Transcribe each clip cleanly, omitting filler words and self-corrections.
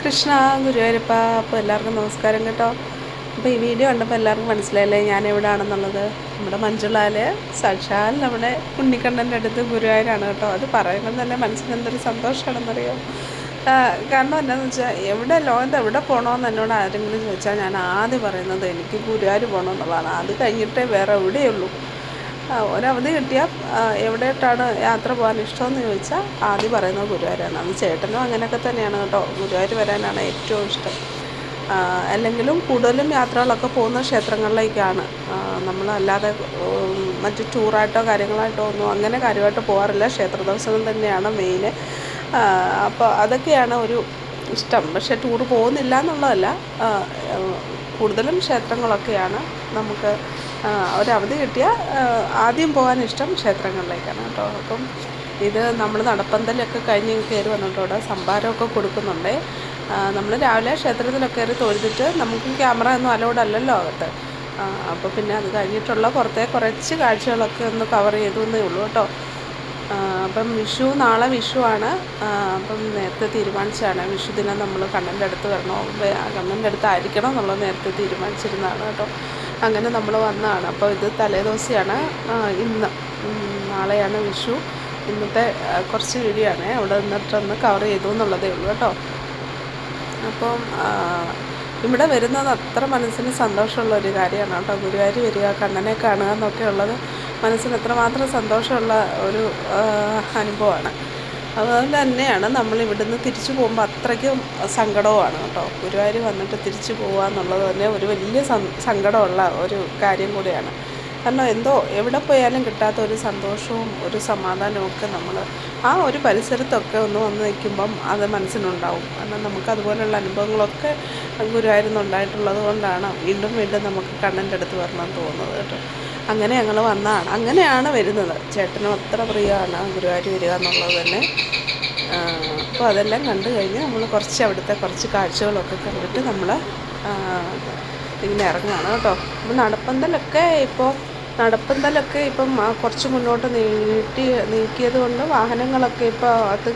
കൃഷ്ണ ഗുരുവായൂരപ്പ. അപ്പോൾ എല്ലാവർക്കും നമസ്കാരം കേട്ടോ. അപ്പോൾ ഈ വീഡിയോ കണ്ടപ്പോൾ എല്ലാവർക്കും മനസ്സിലായില്ലേ ഞാൻ എവിടെയാണെന്നുള്ളത്. നമ്മുടെ മഞ്ജുളാൽ സാക്ഷാൽ നമ്മുടെ ഉണ്ണിക്കണ്ണൻ്റെ അടുത്ത് ഗുരുവായൂരാണ് കേട്ടോ. അത് പറയുമ്പോൾ തന്നെ മനസ്സിന് എന്തൊരു സന്തോഷമാണെന്നറിയോ. കാരണം എന്താണെന്ന് വെച്ചാൽ ലോകത്ത് എവിടെ പോകണമെന്ന് എന്നോട് ആരെങ്കിലും ചോദിച്ചാൽ ഞാൻ ആദ്യം പറയുന്നത് എനിക്ക് ഗുരുവായൂർ പോകണമെന്നുള്ളതാണ്. അത് കഴിഞ്ഞിട്ടേ വേറെ എവിടെയുള്ളൂ. ഒരവധി കിട്ടിയാൽ എവിടെയായിട്ടാണ് യാത്ര പോകാൻ ഇഷ്ടമെന്ന് ചോദിച്ചാൽ ആദ്യം പറയുന്നത് ഗുരുവായൂരാണ്. അത് ചേട്ടനും അങ്ങനെയൊക്കെ തന്നെയാണ് കേട്ടോ. ഗുരുവായൂർ വരാനാണ് ഏറ്റവും ഇഷ്ടം. അല്ലെങ്കിലും കൂടുതലും യാത്രകളൊക്കെ പോകുന്ന ക്ഷേത്രങ്ങളിലേക്കാണ്. നമ്മളല്ലാതെ മറ്റ് ടൂറായിട്ടോ കാര്യങ്ങളായിട്ടോ ഒന്നും അങ്ങനെ കാര്യമായിട്ട് പോകാറില്ല. ക്ഷേത്ര ദർശനം തന്നെയാണ് മെയിൻ. അപ്പോൾ അതൊക്കെയാണ് ഒരു ഇഷ്ടം. പക്ഷേ ടൂറ് പോകുന്നില്ല എന്നുള്ളതല്ല, കൂടുതലും ക്ഷേത്രങ്ങളൊക്കെയാണ് നമുക്ക് ഒരവധി കിട്ടിയാൽ ആദ്യം പോകാൻ ഇഷ്ടം ക്ഷേത്രങ്ങളിലേക്കാണ് കേട്ടോ. അപ്പം ഇത് നമ്മൾ നടപ്പന്തലൊക്കെ കഴിഞ്ഞ് കയറി വന്നിട്ട് ഇവിടെ സംഭാരമൊക്കെ കൊടുക്കുന്നുണ്ട്. നമ്മൾ രാവിലെ ക്ഷേത്രത്തിലൊക്കെ കയറി തൊഴുതിട്ട് നമുക്ക് ക്യാമറ ഒന്നും അലൗഡ് അല്ലല്ലോ അകത്ത്. അപ്പോൾ പിന്നെ അത് കഴിഞ്ഞിട്ടുള്ള പുറത്തെ കുറച്ച് കാഴ്ചകളൊക്കെ ഒന്ന് കവർ ചെയ്തു എന്നേ ഉള്ളൂ കേട്ടോ. അപ്പം നാളെ വിഷുവാണ്. അപ്പം നേരത്തെ തീരുമാനിച്ചാണ് വിഷു ദിനം നമ്മൾ കണ്ണൻ്റെ അടുത്ത് വരണോ, കണ്ണൻ്റെ അടുത്തായിരിക്കണം എന്നുള്ളത് നേരത്തെ തീരുമാനിച്ചിരുന്നതാണ് കേട്ടോ. അങ്ങനെ നമ്മൾ വന്നതാണ്. അപ്പോൾ ഇത് തലേദിവസമാണ്. ഇന്ന് നാളെയാണ് വിഷു. ഇന്നത്തെ കുറച്ച് വീഡിയോ ആണ് അവിടെ നിന്നിട്ടൊന്ന് കവർ ചെയ്തു എന്നുള്ളതേ ഉള്ളൂ കേട്ടോ. അപ്പം ഇവിടെ വരുന്നത് അത്ര മനസ്സിന് സന്തോഷമുള്ള ഒരു കാര്യമാണ് കേട്ടോ. ഗുരുവായൂർ വരിക, കണ്ണനെ കാണുക എന്നൊക്കെ ഉള്ളത് മനസ്സിന് എത്രമാത്രം സന്തോഷമുള്ള ഒരു അനുഭവമാണ്. അതുപോലെ തന്നെയാണ് നമ്മൾ ഇവിടുന്ന് തിരിച്ചു പോകുമ്പോൾ അത്രയ്ക്കും സങ്കടവുമാണ് കേട്ടോ. ഗുരുവായൂർ വന്നിട്ട് തിരിച്ചു പോകുക എന്നുള്ളത് തന്നെ ഒരു വലിയ സങ്കടമുള്ള ഒരു കാര്യം കൂടിയാണ്. കാരണം എന്തോ എവിടെ പോയാലും കിട്ടാത്ത ഒരു സന്തോഷവും ഒരു സമാധാനവും ഒക്കെ നമ്മൾ ആ ഒരു പരിസരത്തൊക്കെ വന്ന് നിൽക്കുമ്പം അത് മനസ്സിനുണ്ടാവും. കാരണം നമുക്ക് അതുപോലെയുള്ള അനുഭവങ്ങളൊക്കെ ഗുരുവായൂരിൽ നിന്നുണ്ടായിട്ടുള്ളത് കൊണ്ടാണ് വീണ്ടും വീണ്ടും നമുക്ക് കണ്ണൻ്റെ അടുത്ത് വരണമെന്ന് തോന്നുന്നത് കേട്ടോ. അങ്ങനെ ഞങ്ങൾ വന്നതാണ്. അങ്ങനെയാണ് വരുന്നത്. ചേട്ടനും അത്ര പ്രിയമാണ് ഗുരുവായൂർ വരിക എന്നുള്ളത് തന്നെ. അപ്പോൾ അതെല്ലാം കണ്ടു കഴിഞ്ഞ് നമ്മൾ അവിടുത്തെ കുറച്ച് കാഴ്ചകളൊക്കെ കണ്ടിട്ട് നമ്മൾ ഇങ്ങനെ ഇറങ്ങുകയാണ് കേട്ടോ. അപ്പോൾ നടപ്പന്തലൊക്കെ ഇപ്പം കുറച്ച് മുന്നോട്ട് നീക്കിയത് കൊണ്ട് വാഹനങ്ങളൊക്കെ ഇപ്പോൾ അത്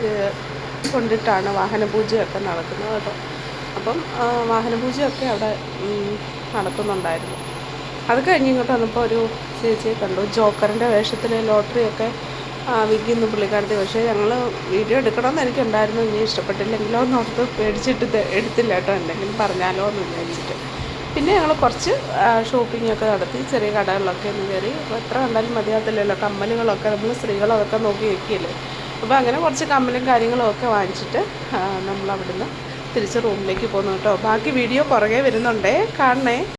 കൊണ്ടിട്ടാണ് വാഹനപൂജയൊക്കെ നടക്കുന്നത് കേട്ടോ. അപ്പം വാഹനപൂജയൊക്കെ അവിടെ നടത്തുന്നുണ്ടായിരുന്നു. അത് കഴിഞ്ഞ് ഇങ്ങോട്ട് വന്നപ്പോൾ ഒരു ചേച്ചിയെ കണ്ടു. ജോക്കറിൻ്റെ വേഷത്തിൽ ലോട്ടറിയൊക്കെ വിൽക്കുന്നു പുള്ളിക്കാരത്തി. പക്ഷേ ഞങ്ങൾ വീഡിയോ എടുക്കണമെന്ന് എനിക്കുണ്ടായിരുന്നു. ഇനി ഇഷ്ടപ്പെട്ടില്ലെങ്കിലോ എന്നോർത്ത് പേടിച്ചിട്ട് എടുത്തില്ല കേട്ടോ. എന്തെങ്കിലും പറഞ്ഞാലോ എന്ന് വിചാരിച്ചിട്ട്. പിന്നെ ഞങ്ങൾ കുറച്ച് ഷോപ്പിങ്ങൊക്കെ നടത്തി. ചെറിയ കടകളിലൊക്കെ ഒന്ന് കയറി. അപ്പോൾ എത്ര കണ്ടാലും മതിയാകത്തില്ലല്ലോ. കമ്മലുകളൊക്കെ നമ്മൾ സ്ത്രീകളൊക്കെ നോക്കി വയ്ക്കില്ലേ. അപ്പോൾ അങ്ങനെ കുറച്ച് കമ്മലും കാര്യങ്ങളും ഒക്കെ വാങ്ങിച്ചിട്ട് നമ്മൾ അവിടുന്ന് തിരിച്ച് റൂമിലേക്ക് പോകുന്നു കേട്ടോ. ബാക്കി വീഡിയോ പുറകെ വരുന്നുണ്ടേ, കാണണേ.